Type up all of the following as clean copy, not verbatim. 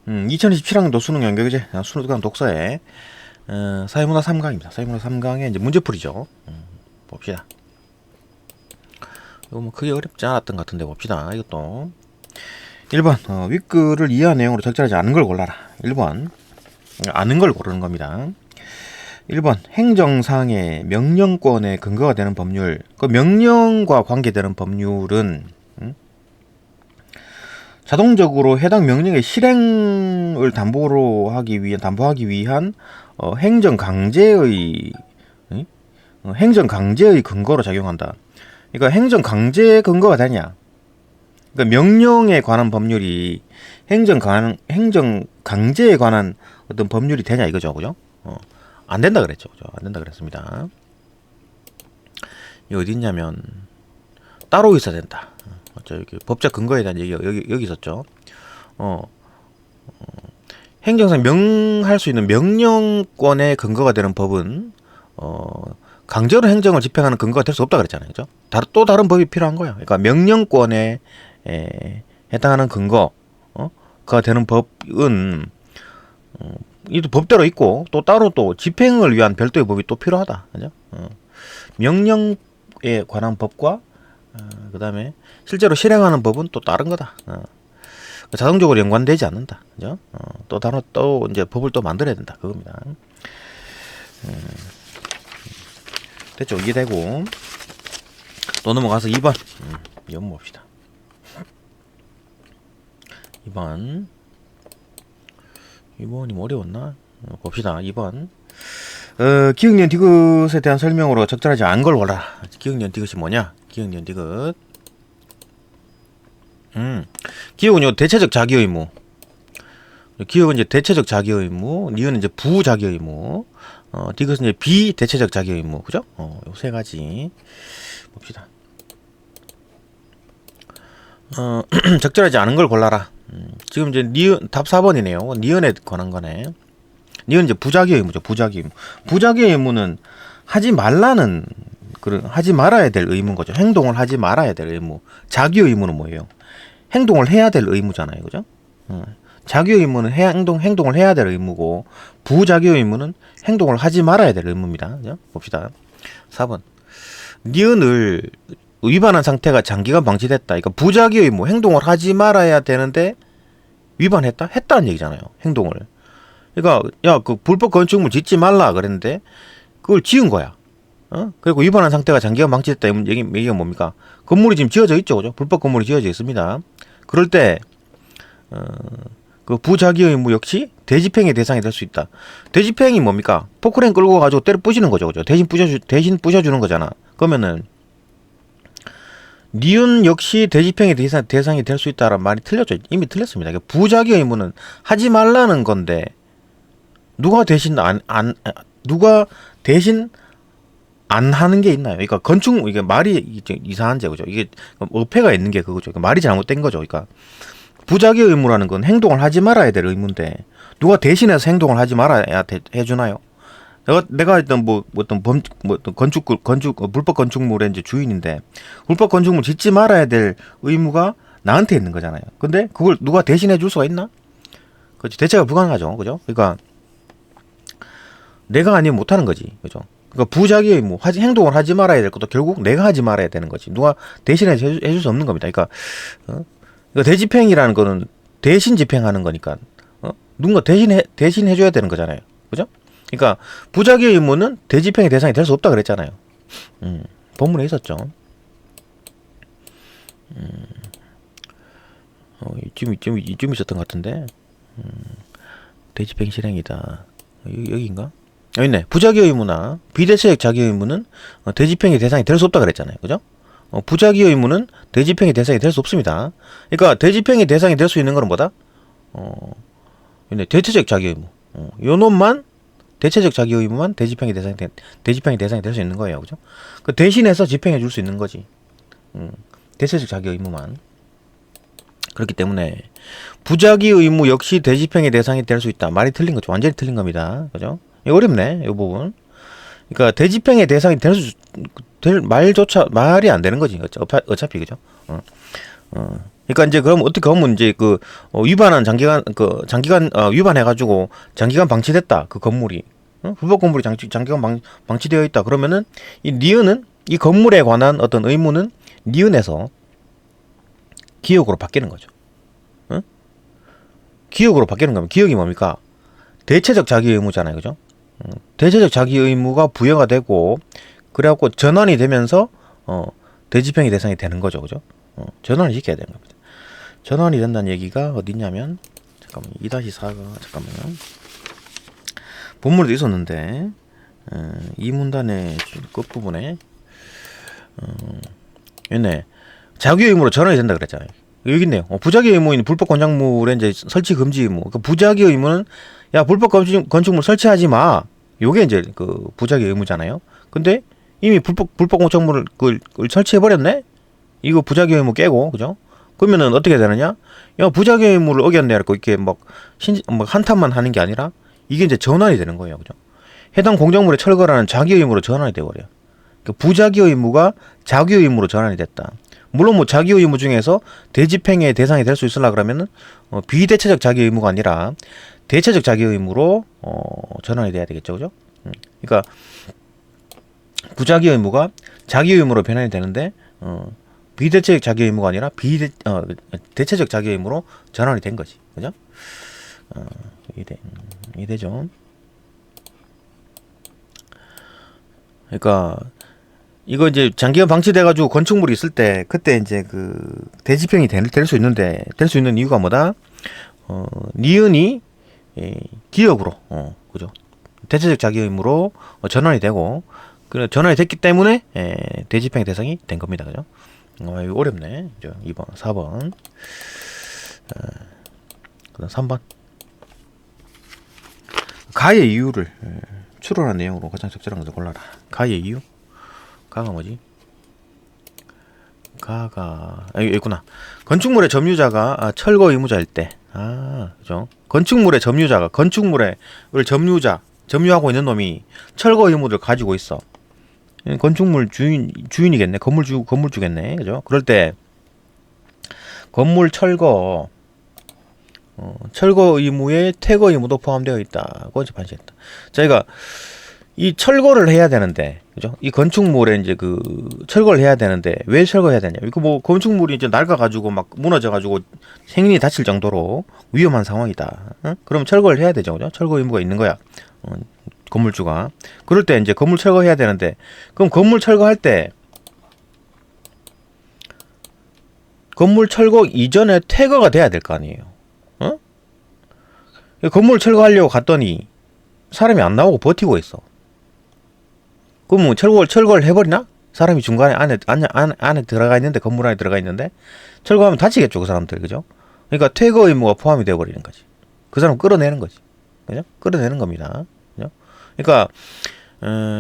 2027학년도 수능 연계교재 수능 독서에 사회문화 3강입니다. 사회문화 3강의 이제 문제풀이죠. 봅시다. 이거 뭐 크게 어렵지 않았던 것 같은데 봅시다. 이것도 1번 윗글을 이해한 내용으로 적절하지 않은 걸 골라라. 1번 아는 걸 고르는 겁니다. 1번 행정상의 명령권에 근거가 되는 법률. 그 명령과 관계되는 법률은 자동적으로 해당 명령의 실행을 담보하기 위한 행정 강제의 근거로 작용한다. 그러니까 행정 강제 근거가 되냐? 그러니까 명령에 관한 법률이 행정 강제에 관한 어떤 법률이 되냐 이거죠, 그죠? 안 된다 그랬죠, 그죠? 안 된다 그랬습니다. 이 어디 있냐면 따로 있어야 된다. 여기 법적 근거에 대한 얘기가 여기 있었죠. 행정상 명할 수 있는 명령권의 근거가 되는 법은 강제로 행정을 집행하는 근거가 될 수 없다 그랬잖아요, 그죠? 또 다른 법이 필요한 거야. 그러니까 명령권에 해당하는 근거가 되는 법은 이도 법대로 있고 또 따로 또 집행을 위한 별도의 법이 또 필요하다, 그죠? 명령에 관한 법과 그 다음에 실제로 실행하는 법은 또 다른 거다. 자동적으로 연관되지 않는다. 그죠? 또 이제 법을 또 만들어야 된다. 그겁니다. 됐죠? 이해되고. 또 넘어가서 2번. 이번 봅시다. 2번이 뭐 어려웠나? 봅시다. 2번. 기억니은 디귿에 대한 설명으로 적절하지 않은 걸 골라라. 기억니은 디귿이 뭐냐? 기억니은 디귿. 기억은 요 대체적 자기 의무. 기억은 이제 대체적 자기 의무. 니은 이제 부자기 의무. 디귿은 이제 비대체적 자기 의무. 그죠? 요 세 가지 봅시다. 적절하지 않은 걸 골라라. 지금 이제 니은 답 4번이네요. 니은에 관한 거네. 니은 이제 부자기 의무죠. 부자기 의무. 부자기 의무는 하지 말아야 될 의무인 거죠. 행동을 하지 말아야 될 의무. 자기 의무는 뭐예요? 행동을 해야 될 의무잖아요, 그죠? 자기 의무는 행동을 해야 될 의무고, 부자기 의무는 행동을 하지 말아야 될 의무입니다. 그죠? 봅시다. 4번. 니은을 위반한 상태가 장기간 방치됐다. 그러니까 부자기 의무, 행동을 하지 말아야 되는데 위반했다? 했다는 얘기잖아요. 행동을. 그러니까 야, 그 불법 건축물 짓지 말라 그랬는데 그걸 지은 거야. 그리고 위반한 상태가 장기간 방치됐다. 얘기가 뭡니까? 건물이 지금 지어져 있죠, 그죠? 불법 건물이 지어져 있습니다. 그럴 때 그 부자기 의무 역시 대집행의 대상이 될 수 있다. 대집행이 뭡니까? 포크레인 끌고 가지고 때려 부시는 거죠, 그죠? 대신 부셔주는 거잖아. 그러면은 니은 역시 대집행의 대상이 될 수 있다라는 말이 틀렸죠. 이미 틀렸습니다. 부자기 의무는 하지 말라는 건데 누가 대신 안 하는 게 있나요? 그러니까 이게 말이 이상한 제거죠. 이게 어폐가 있는 게 그거죠. 그러니까 말이 잘못된 거죠. 그러니까 부자기 의무라는 건 행동을 하지 말아야 될 의무인데 누가 대신해서 행동을 하지 말아야 해주나요? 내가 어떤 불법 건축물의 이제 주인인데 불법 건축물 짓지 말아야 될 의무가 나한테 있는 거잖아요. 근데 그걸 누가 대신해 줄 수가 있나? 그렇지. 대체가 불가능하죠. 그죠? 그러니까 내가 아니면 못 하는 거지. 그죠? 그러니까 부자기 의무, 행동을 하지 말아야 될 것도 결국 내가 하지 말아야 되는 거지. 누가 대신해 해줄 수 없는 겁니다. 그러니까 대집행이라는 거는 대신 집행하는 거니까 누군가 대신 해줘야 되는 거잖아요. 그죠? 그러니까 부자기 의무는 대집행의 대상이 될 수 없다 그랬잖아요. 본문에 있었죠. 이쯤 있었던 것 같은데. 대집행 실행이다. 여기인가? 있네. 부자기 의무나 비대체적 자기 의무는 대집행의 대상이 될 수 없다 그랬잖아요. 그죠? 부자기 의무는 대집행의 대상이 될 수 없습니다. 그러니까 대집행의 대상이 될 수 있는 건 뭐다? 있네. 대체적 자기 의무. 요 놈만 대체적 자기 의무만 대집행의 대상이 될 수 있는 거예요. 그죠? 그 대신해서 집행해 줄 수 있는 거지. 대체적 자기 의무만. 그렇기 때문에 부자기 의무 역시 대집행의 대상이 될 수 있다. 말이 틀린 거죠. 완전히 틀린 겁니다. 그죠? 어렵네, 이 부분. 그러니까 대집행의 대상이 될 말조차 말이 안 되는 거지. 어차피 그죠? 그러니까 이제 그럼 어떻게 하면 이제 위반한 장기간 위반해가지고 장기간 방치됐다 그 건물이 불법 건물이 장기간 방치되어 있다 그러면은 이 니은은 이 건물에 관한 어떤 의무는 니은에서 기억으로 바뀌는 거죠. 기억으로 바뀌는 거면 기억이 뭡니까? 대체적 자기 의무잖아요, 그죠? 대체적 자기 의무가 부여가 되고 그래갖고 전환이 되면서 대집행위 대상이 되는 거죠, 그죠? 전환을 시켜야 되는 겁니다. 전환이 된다는 얘기가 어디냐면 잠깐만 2-4가 잠깐만요. 본문에도 있었는데 이 문단의 끝부분에 얘네 자기 의무로 전환이 된다 그랬잖아요. 여기 있네요. 부작위 의무인 불법 건축물의 이제 설치 금지 의무. 그 부작위 의무는 야 불법 건축물 설치하지 마. 요게 이제 그 부작위 의무잖아요. 근데 이미 불법 건축물을 그걸 설치해 버렸네. 이거 부작위 의무 깨고 그죠? 그러면은 어떻게 되느냐? 야 부작위 의무를 어겼네라고 이렇게 막 한탄만 하는 게 아니라 이게 이제 전환이 되는 거예요, 그죠? 해당 공작물의 철거라는 자기 의무로 전환이 되어버려요. 그 부작위 의무가 자기 의무로 전환이 됐다. 물론 뭐 자기 의무 중에서 대집행의 대상이 될 수 있으려 그러면은 비대체적 자기 의무가 아니라 대체적 자기 의무로 전환이 돼야 되겠죠, 그죠? 그러니까 부작위 의무가 자기 의무로 변환이 되는데 비대체적 자기 의무가 아니라 대체적 자기 의무로 전환이 된 거지, 그죠? 이해되죠? 그러니까 이거 이제 장기간 방치돼가지고 건축물이 있을 때 그때 이제 그 대집행이 될 수 있는 이유가 뭐다? 니은이 기업으로 그죠? 대체적 자기 의무로 전환이 되고 그 전환이 됐기 때문에 대집행 대상이 된 겁니다, 그죠? 이거 어렵네. 2번, 4번, 그다음 3번. 가의 이유를 추론한 내용으로 가장 적절한 것을 골라라. 가의 이유? 가가 뭐지? 가가 여기 있구나. 건축물의 점유자가 철거 의무자일 때, 그죠? 건축물의 점유자가 건축물의 점유하고 있는 놈이 철거 의무를 가지고 있어. 건축물 주인이겠네. 건물주겠네. 그죠? 그럴 때 건물 철거 의무에 퇴거 의무도 포함되어 있다고 이제 판시했다. 저희가 이 철거를 해야 되는데, 그죠? 이 건축물에 이제 그 철거를 해야 되는데 왜 철거해야 되냐? 이거 뭐 건축물이 이제 낡아가지고 막 무너져가지고 생인이 다칠 정도로 위험한 상황이다. 그럼 철거를 해야 되죠, 그죠? 철거 의무가 있는 거야. 건물주가. 그럴 때 이제 건물 철거해야 되는데, 그럼 건물 철거할 때 건물 철거 이전에 퇴거가 돼야 될 거 아니에요. 건물 철거하려고 갔더니 사람이 안 나오고 버티고 있어. 그럼 뭐 철거를 해버리나? 사람이 중간에 안에 들어가 있는데, 건물 안에 들어가 있는데 철거하면 다치겠죠, 그 사람들, 그죠? 그러니까 퇴거 의무가 포함이 되어버리는 거지. 그 사람 끌어내는 거지, 그죠? 끌어내는 겁니다. 그죠? 그러니까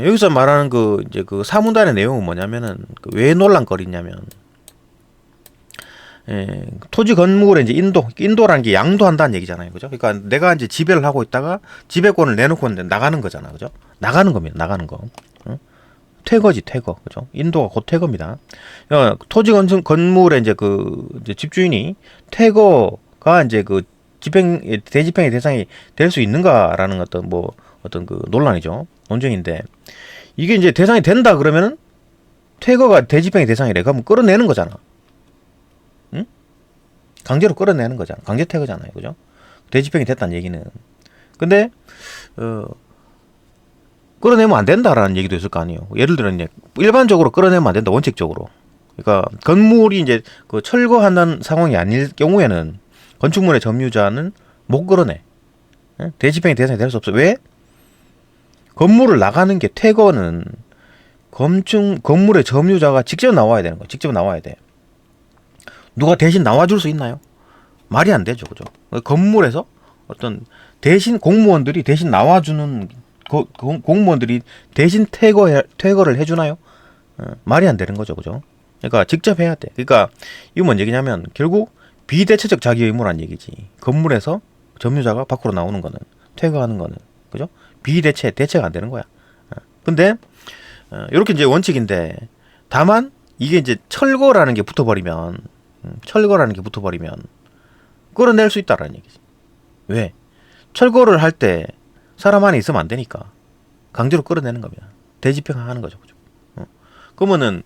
여기서 말하는 이제 그 사문단의 내용은 뭐냐면은 왜 논란거리냐면 토지 건물에 이제 인도라는 게 양도한다는 얘기잖아요, 그죠? 그러니까 내가 이제 지배를 하고 있다가 지배권을 내놓고 있는데 나가는 거잖아, 그죠? 나가는 겁니다, 나가는 거. 퇴거지, 퇴거, 그죠? 인도가 곧 퇴거입니다. 토지 건물에 이제 이제 집주인이 퇴거가 이제 대집행의 대상이 될 수 있는가라는 어떤 그 논란이죠, 논쟁인데 이게 이제 대상이 된다 그러면은 퇴거가 대집행의 대상이래. 그러면 끌어내는 거잖아. 강제로 끌어내는 거잖아. 강제 퇴거잖아요, 그죠? 대집행이 됐다는 얘기는. 근데 끌어내면 안 된다라는 얘기도 있을 거 아니에요. 예를 들어 이제 일반적으로 끌어내면 안 된다, 원칙적으로. 그러니까 건물이 이제 철거한다는 상황이 아닐 경우에는 건축물의 점유자는 못 끌어내. 대집행의 대상이 될 수 없어. 왜? 건물을 나가는 게 퇴거는 건물의 점유자가 직접 나와야 되는 거야. 직접 나와야 돼. 누가 대신 나와줄 수 있나요? 말이 안 되죠, 그죠? 건물에서 어떤 대신 공무원들이 대신 나와주는 공무원들이 대신 퇴거를 해주나요? 말이 안 되는 거죠, 그죠? 그러니까 직접 해야 돼. 그러니까 이거 뭔 얘기냐면 결국 비대체적 자기 의무란 얘기지. 건물에서 점유자가 밖으로 나오는 거는, 퇴거하는 거는, 그죠? 대체가 안 되는 거야. 근데 이렇게 이제 원칙인데, 다만 이게 이제 철거라는 게 붙어버리면 철거라는 게 붙어버리면 끌어낼 수 있다라는 얘기지. 왜? 철거를 할 때 사람 안에 있으면 안 되니까 강제로 끌어내는 겁니다. 대집행하는 거죠. 그죠? 그러면은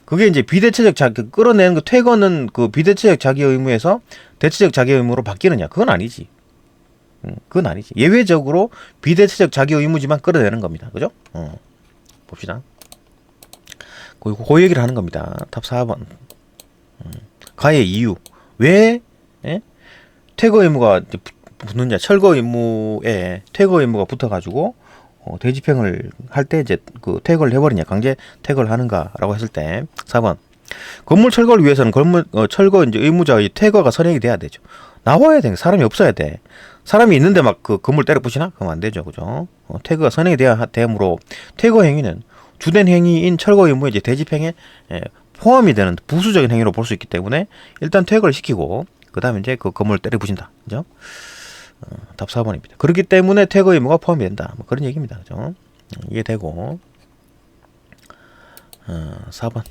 그게 이제 비대체적 자기 끌어내는 거 퇴거는 그 비대체적 자기 의무에서 대체적 자기 의무로 바뀌느냐? 그건 아니지. 그건 아니지. 예외적으로 비대체적 자기 의무지만 끌어내는 겁니다. 그죠? 봅시다. 그 얘기를 하는 겁니다. 답 4번. 가해 이유. 왜 퇴거 의무가 붙느냐? 철거 의무에 퇴거 의무가 붙어가지고 대집행을 할 때 이제 그 퇴거를 해버리냐? 강제 퇴거를 하는가라고 했을 때 4번. 건물 철거를 위해서는 건물 철거 이제 의무자의 퇴거가 선행이 돼야 되죠. 나와야 돼. 사람이 없어야 돼. 사람이 있는데 막 그 건물 때려 부시나? 그러면 안 되죠. 그죠? 퇴거가 선행이 돼야 되므로 퇴거 행위는 주된 행위인 철거 의무의 이제 대집행에 포함이 되는 부수적인 행위로 볼 수 있기 때문에 일단 퇴거를 시키고 그 다음에 이제 그 건물을 때려 부신다. 그죠? 답 4번입니다. 그렇기 때문에 퇴거 의무가 포함이 된다. 뭐 그런 얘기입니다. 그죠? 이해되고 4번.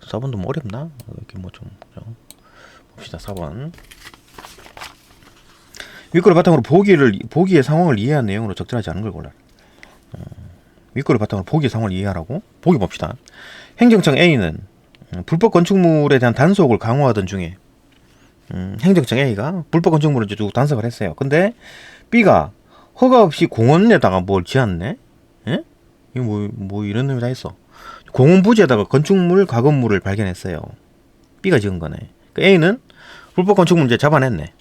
4번도 뭐 어렵나? 이렇게 뭐 좀 봅시다. 4번. 윗글을 바탕으로 보기의 상황을 이해한 내용으로 적절하지 않은 걸 골라라. 윗글을 바탕으로 보기의 상황을 이해하라고? 보기 봅시다. 행정청 A는 불법 건축물에 대한 단속을 강화하던 중에 행정청 A가 불법 건축물을 이제 쭉 단속을 했어요. 근데 B가 허가 없이 공원에다가 뭘 지었네? 예? 이거 뭐 이런 놈이 다 있어. 공원 부지에다가 건축물, 가건물을 발견했어요. B가 지은 거네. 그러니까 A는 불법 건축물 이제 잡아냈네.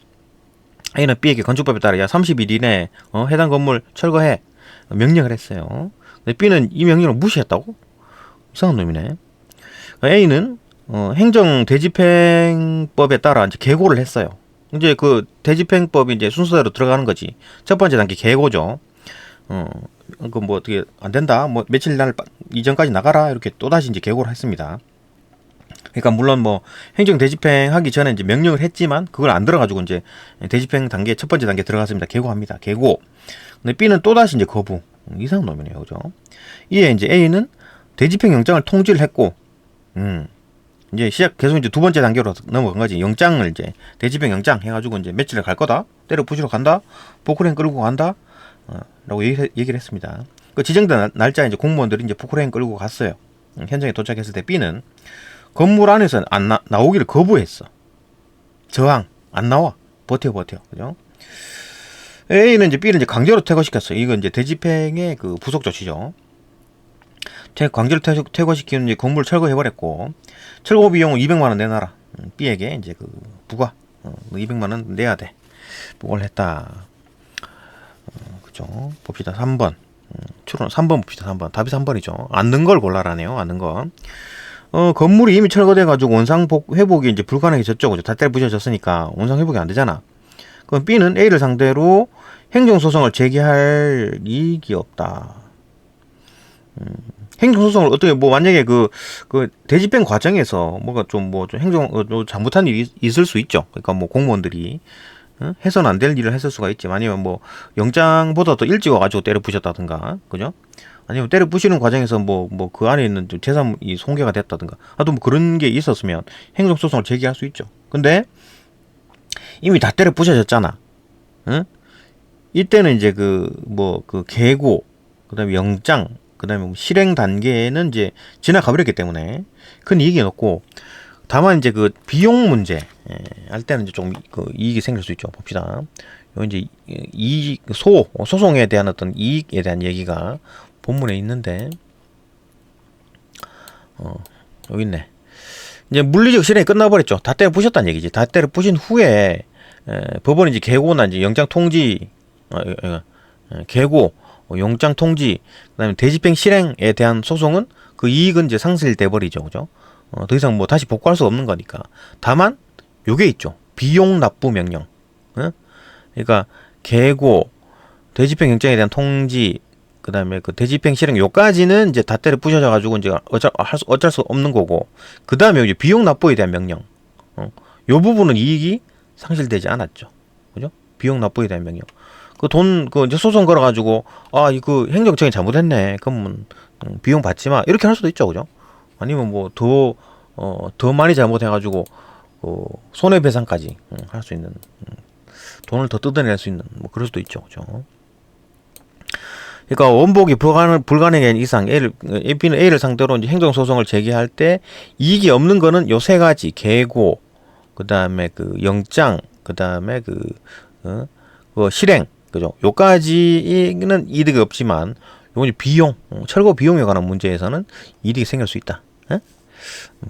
A는 B에게 건축법에 따라 야 30일 이내에 해당 건물 철거해 명령을 했어요. 근데 B는 이 명령을 무시했다고? 이상한 놈이네. A는 행정 대집행법에 따라 이제 계고를 했어요. 이제 그 대집행법이 이제 순서대로 들어가는 거지. 첫 번째 단계 계고죠. 그 뭐 어떻게 안 된다. 뭐 며칠 날 이전까지 나가라 이렇게 또 다시 이제 계고를 했습니다. 그러니까 물론 뭐 행정 대집행하기 전에 이제 명령을 했지만 그걸 안 들어가지고 이제 대집행 단계 첫 번째 단계 들어갔습니다. 계고합니다. 계고. 근데 B는 또 다시 이제 거부. 이상한 놈이네요, 그죠? 이에 이제 A는 대집행 영장을 통지를 했고, 이제 계속 이제 두 번째 단계로 넘어간 거지. 영장을 이제 대집행 영장 해가지고 이제 며칠에 갈 거다. 때려 부시러 간다. 포크레인 끌고 간다. 라고 얘기를 했습니다. 그 지정된 날짜에 이제 공무원들이 이제 포크레인 끌고 갔어요. 현장에 도착했을 때 B는 건물 안에서 나오기를 거부했어. 저항 안 나와. 버텨. 그죠? A는 이제 B를 이제 강제로 퇴거시켰어. 이건 이제 대집행의 그 부속 조치죠. 강제로 퇴거시키는 이제 건물 철거해버렸고 철거 비용 200만 원 내놔라. B에게 이제 그 부과 200만 원 내야 돼. 그걸 했다. 그죠? 봅시다. 3번. 추론 3번 봅시다. 3번. 답이 3번이죠. 앉는 걸 골라라네요. 앉는 거. 건물이 이미 철거돼가지고 원상 회복이 이제 불가능해졌죠. 그죠? 다 때려 부셔졌으니까 원상 회복이 안 되잖아. 그럼 B는 A를 상대로 행정소송을 제기할 이익이 없다. 행정소송을 어떻게 뭐 만약에 그 대집행 과정에서 뭐가 좀 행정 잘못한 일이 있을 수 있죠. 그러니까 뭐 공무원들이 해서는 안 될 일을 했을 수가 있지. 아니면 뭐 영장보다 더 일찍 와가지고 때려 부셨다든가, 그죠? 아니면 때려 부시는 과정에서 뭐 그 안에 있는 재산이 손괴가 됐다든가, 하여튼 뭐 그런 게 있었으면 행정소송을 제기할 수 있죠. 근데 이미 다 때려 부셔졌잖아. 응? 이때는 이제 그 계고, 그다음에 영장, 그다음에 실행 단계는 이제 지나가 버렸기 때문에 큰 이익이 없고, 다만 이제 그 비용 문제 할 때는 이제 좀 그 이익이 생길 수 있죠. 봅시다. 요 이제 소송에 대한 어떤 이익에 대한 얘기가 본문에 있는데, 여기 있네. 이제 물리적 실행이 끝나버렸죠. 다 때려 부셨다는 얘기지. 다 때려 부신 후에 법원이 이제 계고나 이제 영장 통지, 계고, 영장 통지, 그다음에 대집행 실행에 대한 소송은 그 이익은 이제 상실돼 버리죠, 그죠? 더 이상 뭐 다시 복구할 수 없는 거니까. 다만 요게 있죠. 비용 납부 명령. 그러니까 계고, 대집행 영장에 대한 통지, 그다음에 그 대집행 실행 요까지는 이제 다 때려 부셔져 가지고 이제 어쩔 수 없는 거고, 그다음에 이제 비용 납부에 대한 명령. 요 부분은 이익이 상실되지 않았죠. 그죠? 비용 납부에 대한 명령. 이제 소송 걸어가지고, 이거 행정청이 잘못했네. 그러면, 비용 받지 마. 이렇게 할 수도 있죠. 그죠? 아니면 더 많이 잘못해가지고, 손해배상까지 할 수 있는, 돈을 더 뜯어낼 수 있는 뭐 그럴 수도 있죠. 그죠? 그러니까 원복이 불가능한 이상 B는 A를 상대로 이제 행정소송을 제기할 때 이익이 없는 거는 요 세 가지: 계고, 그 다음에 그 영장, 그 다음에 그 실행, 그죠? 요까지는 이득이 없지만 요건 비용, 철거 비용에 관한 문제에서는 이득이 생길 수 있다.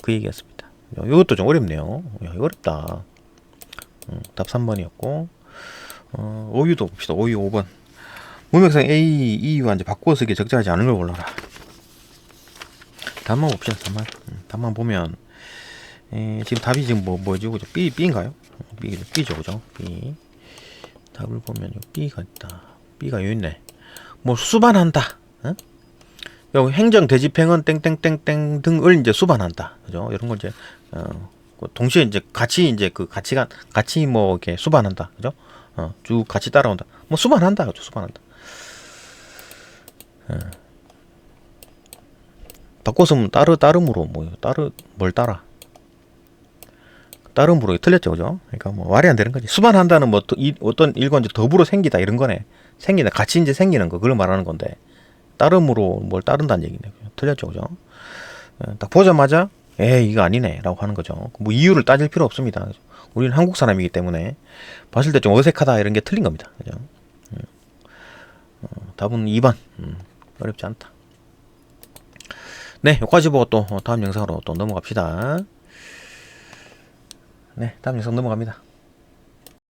그 얘기였습니다. 이것도 좀 어렵네요. 야, 이거 어렵다. 답 3번이었고, 오유도 봅시다. 오유 5번. 문맥상 A, E와 이제 바꾸어 쓰기 적절하지 않은 걸 골라라. 답만 봅시다. 답만 보면, 지금 답이 지금 뭐죠? 그죠? B인가요? B죠. 그죠? B. 답을 보면 B가 있다. B가 여기 있네. 뭐 수반한다. 여기 행정 대집행은 땡땡땡땡 등을 이제 수반한다. 그죠? 이런 걸 이제 동시에 이제 같이 이제 그 가치가 같이 뭐 이렇게 수반한다. 그죠? 쭉 같이 따라온다. 뭐 수반한다. 그죠? 수반한다. 바꿔서 따름으로 뭘 따라? 따름으로 틀렸죠, 그죠? 그러니까 뭐 말이 안 되는 거지. 수반한다는 뭐 어떤 일과 이제 더불어 생기다 이런 거네. 생기다, 같이 이제 생기는 거, 그걸 말하는 건데 따름으로 뭘 따른다는 얘기네. 틀렸죠, 그죠? 딱 보자마자 이거 아니네라고 하는 거죠. 뭐 이유를 따질 필요 없습니다. 우리는 한국 사람이기 때문에 봤을 때 좀 어색하다 이런 게 틀린 겁니다, 그죠? 답은 2번. 어렵지 않다. 네, 여기까지 보고 또 다음 영상으로 또 넘어갑시다. 네, 다음 영상 넘어갑니다.